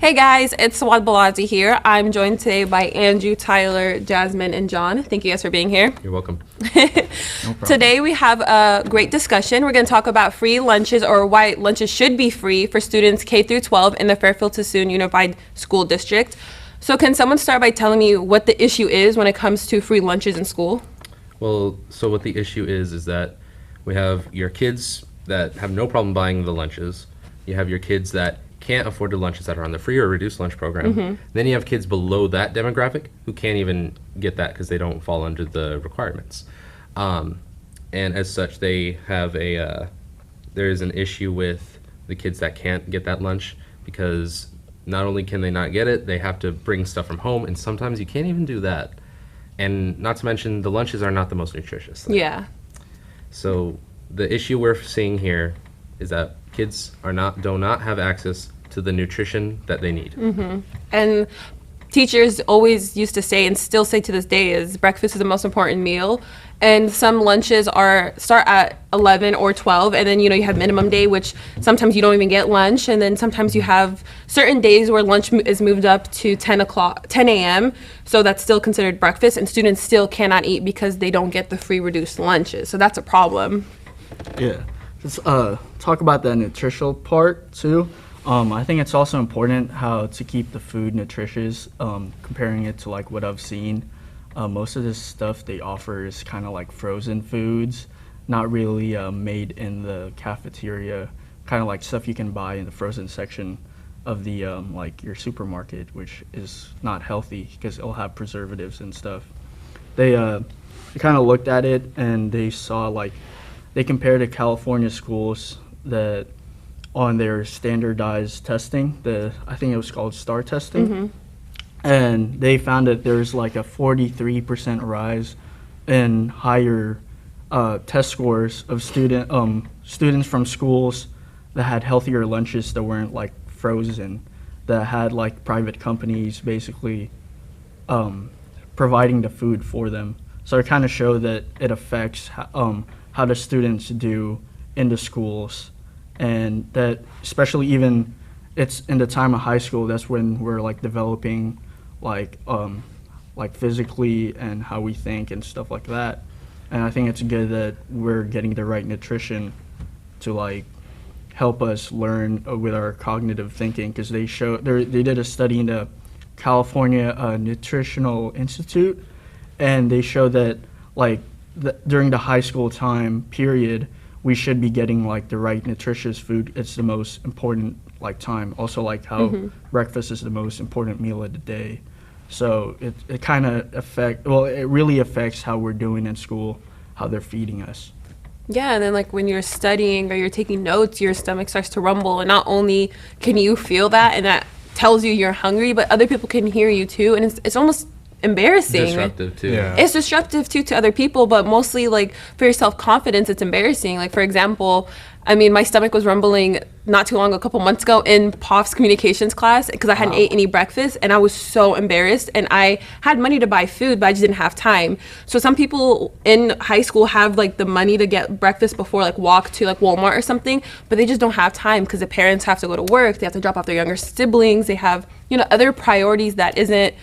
Hey guys, it's Swad Balazi here. I'm joined today by Andrew, Tyler, Jasmine, and John. Thank you guys for being here. You're welcome. No problem. Today we have a great discussion. We're going to talk about free lunches, or why lunches should be free for students K through 12 in the Fairfield-Sassoon Unified School District. So can someone start by telling me what the issue is when it comes to free lunches in school? Well, so what the issue is that we have your kids that have no problem buying the lunches. You have your kids that can't afford the lunches that are on the free or reduced lunch program. Then you have kids below that demographic who can't even get that because they don't fall under the requirements. And as such, they have there's an issue with the kids that can't get that lunch because not only can they not get it, they have to bring stuff from home, and sometimes you can't even do that. And not to mention, the lunches are not the most nutritious thing. Yeah. So the issue we're seeing here is that kids do not have access to the nutrition that they need. And teachers always used to say, and still say to this day, is breakfast is the most important meal. And some lunches start at 11 or 12, and then you have minimum day, which sometimes you don't even get lunch, and then sometimes you have certain days where lunch is moved up to 10 a.m. So that's still considered breakfast, and students still cannot eat because they don't get the free reduced lunches. So that's a problem. Yeah. Let's talk about the nutritional part too. I think it's also important how to keep the food nutritious, comparing it to like what I've seen. Most of this stuff they offer is kind of like frozen foods, not really made in the cafeteria, kind of like stuff you can buy in the frozen section of the like your supermarket, which is not healthy because it'll have preservatives and stuff. They kind of looked at it and they saw like they compared to California schools that on their standardized testing, I think it was called STAR testing, and they found that there's like a 43% rise in higher test scores of students from schools that had healthier lunches that weren't like frozen, that had like private companies basically providing the food for them. So it kind of showed that it affects how the students do in the schools, and that especially even it's in the time of high school, that's when we're like developing like physically and how we think and stuff like that. And I think it's good that we're getting the right nutrition to like help us learn with our cognitive thinking, because they did a study in the California Nutritional Institute, and they showed that like during the high school time period, we should be getting like the right nutritious food. It's the most important like time. Also like how breakfast is the most important meal of the day. So it kind of it really affects how we're doing in school, how they're feeding us. Yeah, and then like when you're studying or you're taking notes, your stomach starts to rumble, and not only can you feel that and that tells you you're hungry, but other people can hear you too, and it's almost embarrassing. Disruptive too. Yeah. It's disruptive too to other people, but mostly like for your self-confidence, it's embarrassing. Like for example, I mean, my stomach was rumbling not too long, a couple months ago in POF's communications class because I hadn't ate any breakfast, and I was so embarrassed, and I had money to buy food, but I just didn't have time. So some people in high school have like the money to get breakfast before like walk to like Walmart or something, but they just don't have time because the parents have to go to work, they have to drop off their younger siblings, they have other priorities that isn't,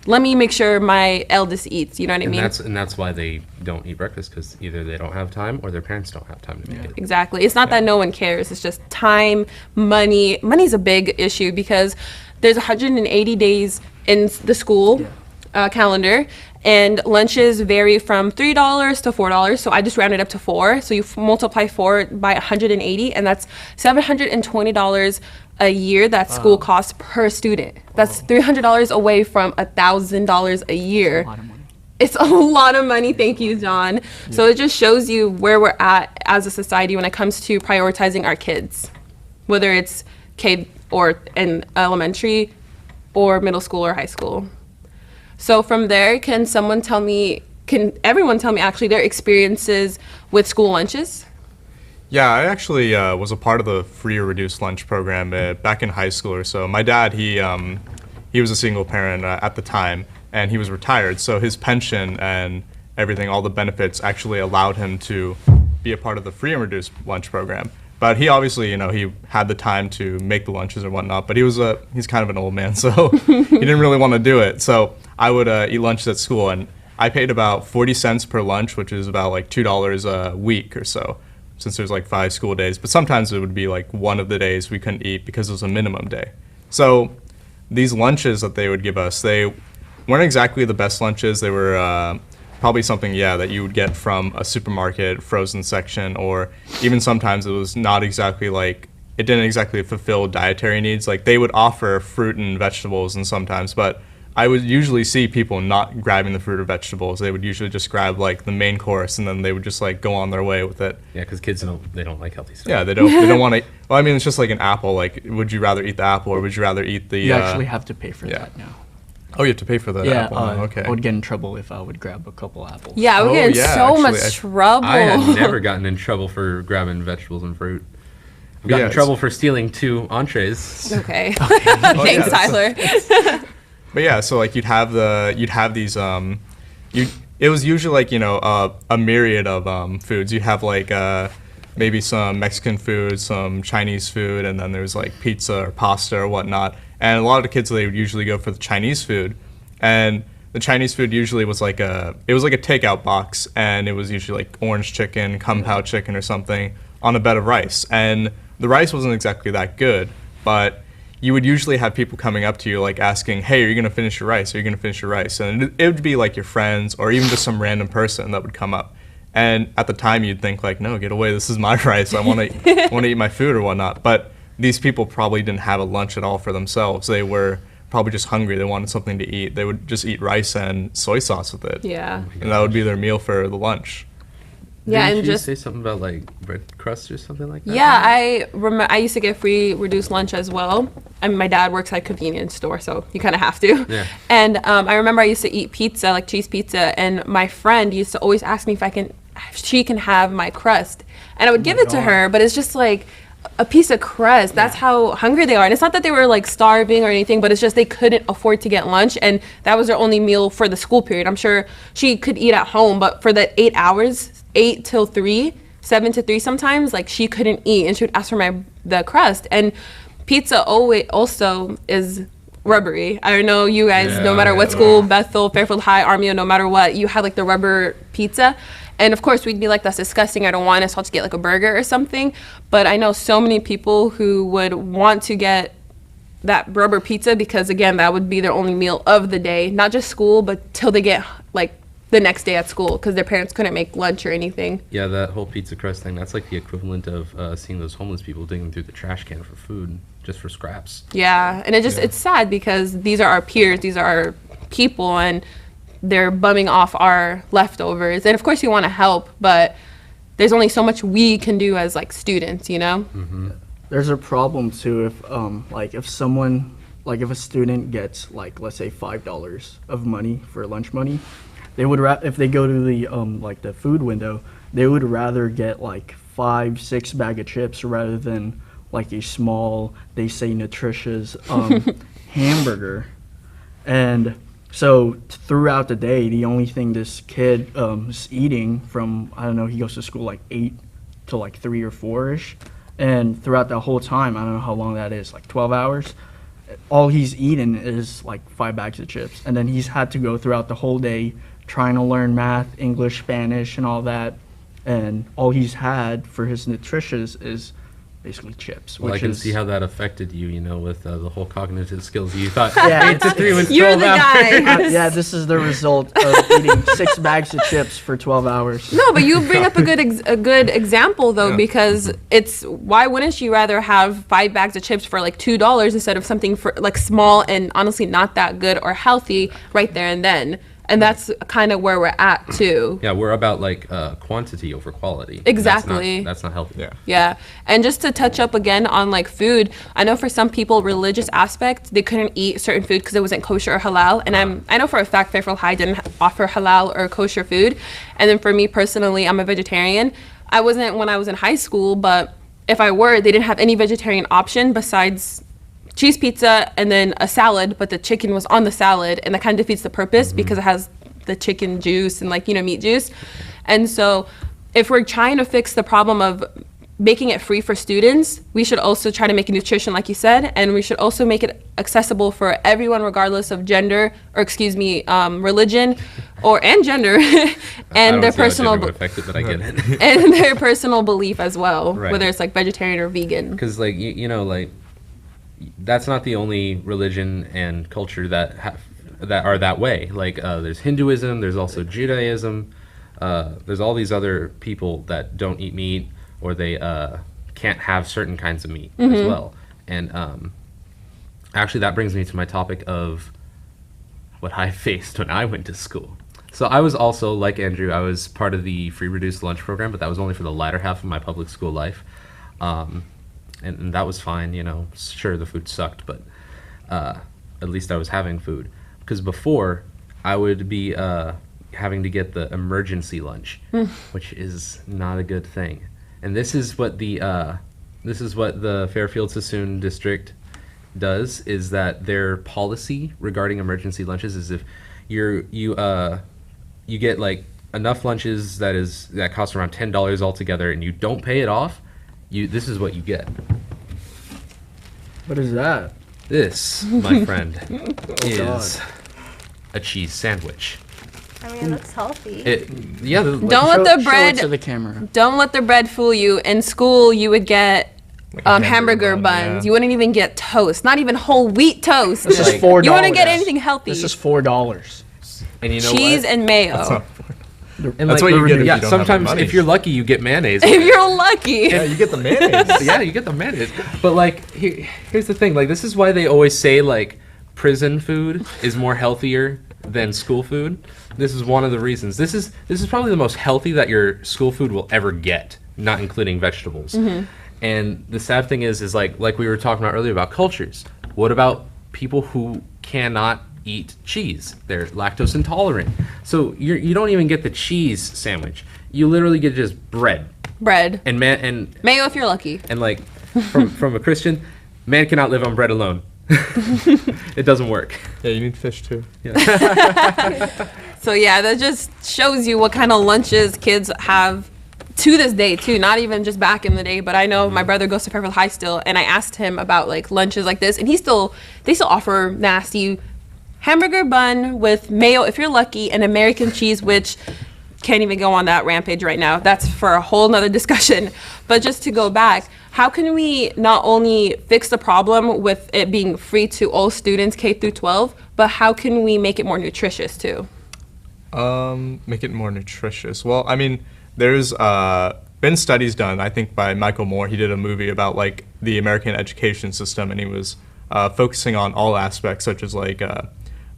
let me make sure my eldest eats, you know what I mean? And that's why they don't eat breakfast, because either they don't have time or their parents don't have time to make it. Exactly. It's not that no one cares. It's just time, money. Money's a big issue because there's 180 days in the school calendar, and lunches vary from $3 to $4. So I just rounded up to 4. So you multiply 4 by 180, and that's $720 a year that school costs per student. That's $300 away from $1,000 a year. A lot of money. It's a lot of money. Thank you, John. So it just shows you where we're at as a society when it comes to prioritizing our kids, whether it's K or in elementary or middle school or high school. So from there, can everyone tell me actually their experiences with school lunches? Yeah, I actually was a part of the free or reduced lunch program back in high school or so. My dad, he was a single parent at the time, and he was retired, so his pension and everything, all the benefits actually allowed him to be a part of the free and reduced lunch program. But he obviously, he had the time to make the lunches or whatnot. But he's kind of an old man, so he didn't really want to do it. So I would eat lunches at school, and I paid about 40 cents per lunch, which is about like $2 a week or so, since there's like 5 school days. But sometimes it would be like one of the days we couldn't eat because it was a minimum day. So these lunches that they would give us, they weren't exactly the best lunches. They were probably something, that you would get from a supermarket frozen section, or even sometimes it was not exactly it didn't exactly fulfill dietary needs. Like they would offer fruit and vegetables and sometimes, but I would usually see people not grabbing the fruit or vegetables. They would usually just grab like the main course, and then they would just like go on their way with it. Yeah, because kids don't like healthy stuff. Yeah, they don't want to. Well, I mean, it's just like an apple. Like, would you rather eat the apple or would you rather eat the? You actually have to pay for that now. Oh, you have to pay for the apple. Okay. I would get in trouble if I would grab a couple apples. Yeah, I would get in so much trouble. I had never gotten in trouble for grabbing vegetables and fruit. I got in trouble for stealing 2 entrees. Okay. Thanks, Tyler. But yeah, so like you'd have these it was usually like a myriad of foods. You'd have like maybe some Mexican food, some Chinese food, and then there's like pizza or pasta or whatnot. And a lot of the kids, they would usually go for the Chinese food, and the Chinese food usually was like a takeout box, and it was usually like orange chicken, kung pao chicken or something on a bed of rice. And the rice wasn't exactly that good, but you would usually have people coming up to you like asking, hey, are you going to finish your rice? Are you going to finish your rice? And it would be like your friends or even just some random person that would come up. And at the time you'd think like, no, get away, this is my rice. I want to eat my food or whatnot. But these people probably didn't have a lunch at all for themselves. They were probably just hungry. They wanted something to eat. They would just eat rice and soy sauce with it. Yeah. And that would be their meal for the lunch. Yeah, Didn't and you just say something about like bread crust or something like that? Yeah, I used to get free reduced lunch as well. I mean, my dad works at a convenience store, so you kind of have to. Yeah. And I remember I used to eat pizza, like cheese pizza, and my friend used to always ask me if she can have my crust, and I would give it to her, but it's just like a piece of crust. That's how hungry they are. And it's not that they were like starving or anything, but it's just they couldn't afford to get lunch, and that was their only meal for the school period. I'm sure she could eat at home, but for the 8 hours, 8 till 3, 7 to 3 sometimes, like she couldn't eat, and she would ask for the crust. And pizza also is rubbery. I know you guys, no matter what school, Bethel, Fairfield High, Armio, no matter what, you had like the rubber pizza. And of course we'd be like, that's disgusting, I don't want it, so I'll just get like a burger or something. But I know so many people who would want to get that rubber pizza because, again, that would be their only meal of the day, not just school, but till they get like the next day at school because their parents couldn't make lunch or anything. Yeah, that whole pizza crust thing, that's like the equivalent of seeing those homeless people digging through the trash can for food, just for scraps. Yeah, and it's sad because these are our peers, these are our people, and they're bumming off our leftovers. And of course you want to help, but there's only so much we can do as like students, you know? Mm-hmm. There's a problem too if a student gets like, let's say $5 of money for lunch money, they would if they go to the food window, they would rather get like 5-6 bag of chips rather than like a small, they say nutritious hamburger. And so throughout the day, the only thing this kid is eating from, I don't know, he goes to school like 8 to like 3 or 4-ish. And throughout the whole time, I don't know how long that is, like 12 hours, all he's eaten is like 5 bags of chips. And then he's had to go throughout the whole day trying to learn math, English, Spanish, and all that. And all he's had for his nutritious is basically chips. Well, I can see how that affected you, with the whole cognitive skills. You thought Yeah. 8 to 3 was 12 You're the hours. guy. Yeah, this is the result of eating 6 bags of chips for 12 hours. No, but you bring up a good example though, because it's, why wouldn't you rather have 5 bags of chips for like $2 instead of something for like small and honestly not that good or healthy right there and then? And that's kind of where we're at too. Yeah, we're about like quantity over quality. Exactly. That's not healthy. Yeah. Yeah, and just to touch up again on like food, I know for some people, religious aspect, they couldn't eat certain food because it wasn't kosher or halal. And I know for a fact Fairfield High didn't offer halal or kosher food. And then for me personally, I'm a vegetarian. I wasn't when I was in high school, but if I were, they didn't have any vegetarian option besides cheese pizza and then a salad, but the chicken was on the salad, and that kind of defeats the purpose because it has the chicken juice and meat juice. And so if we're trying to fix the problem of making it free for students, we should also try to make it nutrition, like you said, and we should also make it accessible for everyone, regardless of gender, or religion, and gender, and their personal affected, but I get it. and their personal belief as well, Right. whether it's like vegetarian or vegan. Because like you know, like that's not the only religion and culture that are that way. Like there's Hinduism, there's also Judaism, there's all these other people that don't eat meat, or they can't have certain kinds of meat as well. And actually that brings me to my topic of what I faced when I went to school. So I was also, like Andrew, I was part of the free reduced lunch program, but that was only for the latter half of my public school life. And that was fine, you know, sure the food sucked, but at least I was having food. Because before, I would be having to get the emergency lunch, which is not a good thing. And this is what the Fairfield Sassoon district does, is that their policy regarding emergency lunches is if you get like enough lunches that cost around $10 altogether, and you don't pay it off, this is what you get. What is that? This, my friend, is God. a cheese sandwich. I mean, it looks healthy. Don't let the Show bread. it to the camera. Don't let the bread fool you. In school, you would get Like a hamburger bun, buns. yeah. You wouldn't even get toast. Not even whole wheat toast. This is Like- $4. You wouldn't get anything healthy. This is $4. And you know Cheese what? and mayo. And That's like, what you get if you yeah, don't have the sometimes money. if you're lucky, you get mayonnaise. If you're lucky. Yeah, you get the mayonnaise. Yeah, you get the mayonnaise. But like, here's the thing. Like, this is why they always say like prison food is more healthier than school food. This is one of the reasons. This is probably the most healthy that your school food will ever get, not including vegetables. And the sad thing is like we were talking about earlier about cultures. What about people who cannot eat cheese? They're lactose intolerant. So you don't even get the cheese sandwich. You literally get just bread Bread. and Mayo if you're lucky. and like from a Christian, man cannot live on bread alone. It doesn't work. Yeah, you need fish too. So yeah, that just shows you what kind of lunches kids have to this day too. Not even just back in the day, but I know my brother goes to Fairfield High still, and I asked him about like lunches like this, and they still offer nasty hamburger bun with mayo if you're lucky, and American cheese, which can't even go on that rampage right now. That's for a whole nother discussion. But just to go back, how can we not only fix the problem with it being free to all students K through 12, but how can we make it more nutritious too? Make it more nutritious. Well, I mean, there's been studies done, I think by Michael Moore. He did a movie about like the American education system, and he was focusing on all aspects, such as like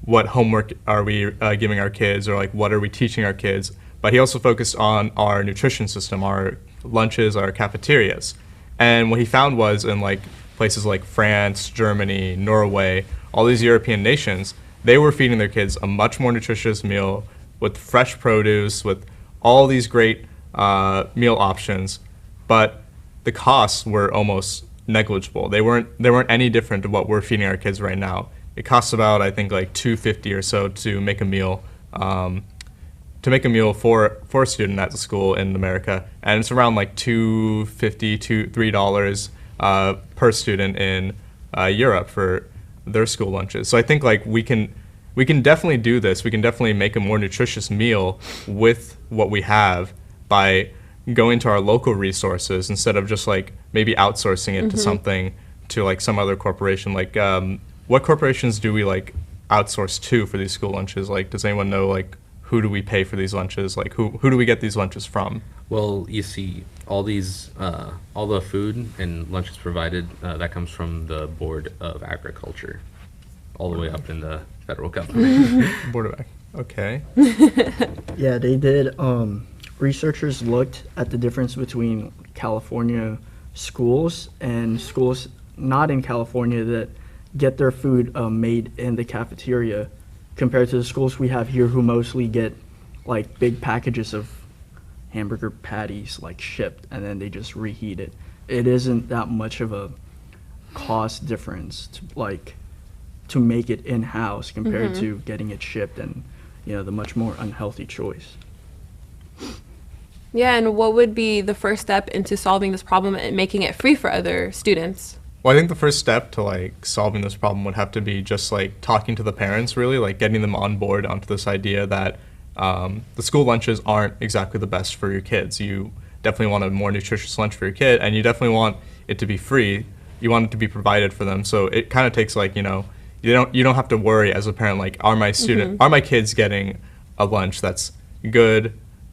what homework are we giving our kids, or like what are we teaching our kids. But he also focused on our nutrition system, our lunches, our cafeterias. And what he found was in like places like France, Germany, Norway, all these European nations, they were feeding their kids a much more nutritious meal with fresh produce, with all these great meal options, but the costs were almost negligible. They weren't any different to what we're feeding our kids right now. It costs about, I think, like $2.50 or so to make a meal. For a student at the school in America, and it's around like $2.50 to $3 per student in Europe for their school lunches. So I think like we can definitely do this. We can definitely make a more nutritious meal with what we have by going to our local resources instead of just like maybe outsourcing it to something, to like some other corporation. Like what corporations do we like outsource to for these school lunches? Like, does anyone know like who do we pay for these lunches? Like who do we get these lunches from? Well, you see, all the food and lunches provided, that comes from the Board of Agriculture, all the way up in the federal government. Board of Ag. Okay. Yeah, they did. Researchers looked at the difference between California schools and schools not in California that get their food made in the cafeteria, compared to the schools we have here who mostly get like big packages of hamburger patties like shipped, and then they just reheat it. It isn't that much of a cost difference to make it in-house compared to getting it shipped, and the much more unhealthy choice. Yeah, and what would be the first step into solving this problem and making it free for other students? Well, I think the first step to like solving this problem would have to be just like talking to the parents, really, like getting them on board onto this idea that the school lunches aren't exactly the best for your kids. You definitely want a more nutritious lunch for your kid, and you definitely want it to be free. You want it to be provided for them. So it kind of takes like, you don't have to worry as a parent, like, are my kids getting a lunch that's good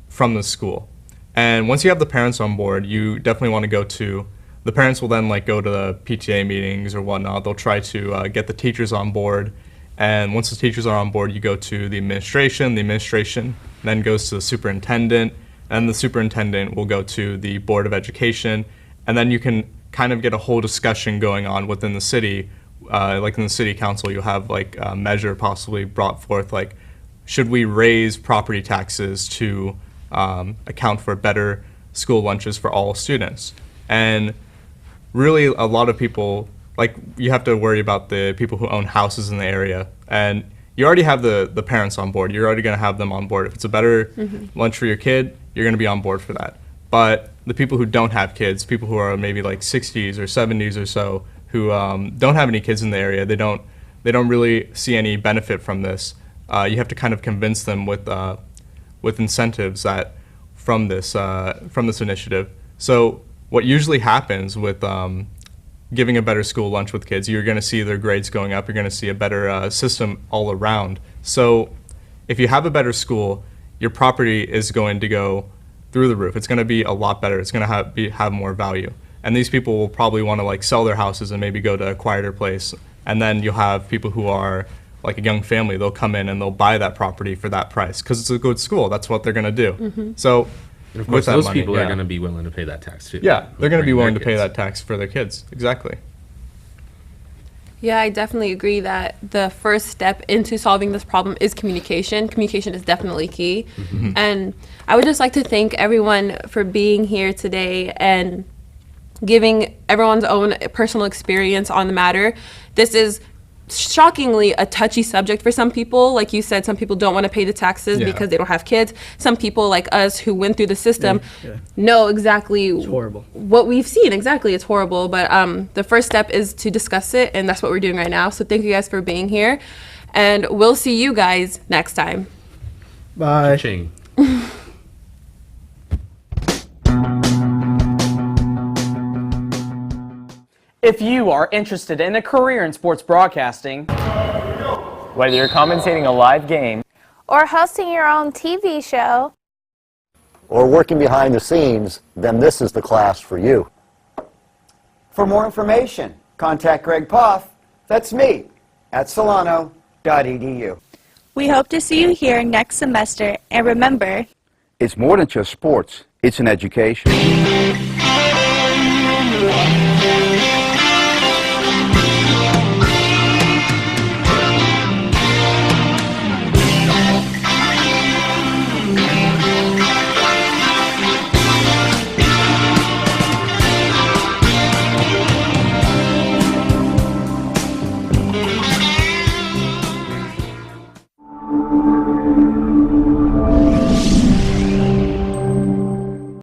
from the school? And once you have the parents on board, you definitely want to the parents will then like go to the PTA meetings or whatnot. They'll try to get the teachers on board. And once the teachers are on board, you go to the administration. The administration then goes to the superintendent, and the superintendent will go to the Board of Education. And then you can kind of get a whole discussion going on within the city. Like in the city council, you'll have like a measure possibly brought forth, like, should we raise property taxes to account for better school lunches for all students? And really, a lot of people, like, you have to worry about the people who own houses in the area. And you already have the parents on board. You're already going to have them on board. If it's a better lunch for your kid, you're going to be on board for that. But the people who don't have kids, people who are maybe like 60s or 70s or so, who don't have any kids in the area, they don't really see any benefit from this. You have to kind of convince them with incentives that from this initiative. So what usually happens with giving a better school lunch with kids, you're going to see their grades going up. You're going to see a better system all around. So if you have a better school, your property is going to go through the roof. It's going to be a lot better. It's going to have more value. And these people will probably want to like sell their houses and maybe go to a quieter place. And then you'll have people who are like a young family. They'll come in and they'll buy that property for that price because it's a good school. That's what they're going to do. So and of course, those people are going to be willing to pay that tax too. Yeah, they're going to be willing to pay that tax for their kids. Exactly. Yeah, I definitely agree that the first step into solving this problem is communication. Communication is definitely key. And I would just like to thank everyone for being here today and giving everyone's own personal experience on the matter. This is shockingly a touchy subject for some people. Like you said, some people don't want to pay the taxes because they don't have kids. Some people like us who went through the system know exactly It's horrible. what we've seen. Exactly, it's horrible. But the first step is to discuss it, and that's what we're doing right now. So thank you guys for being here, and we'll see you guys next time. Bye. Ching. If you are interested in a career in sports broadcasting, Whether you're commentating a live game Or hosting your own TV show. or working behind the scenes, then this is the class for you. For more information, contact Greg Poff, that's me, at solano.edu. We hope to see you here next semester, and remember, It's more than just sports, it's an education.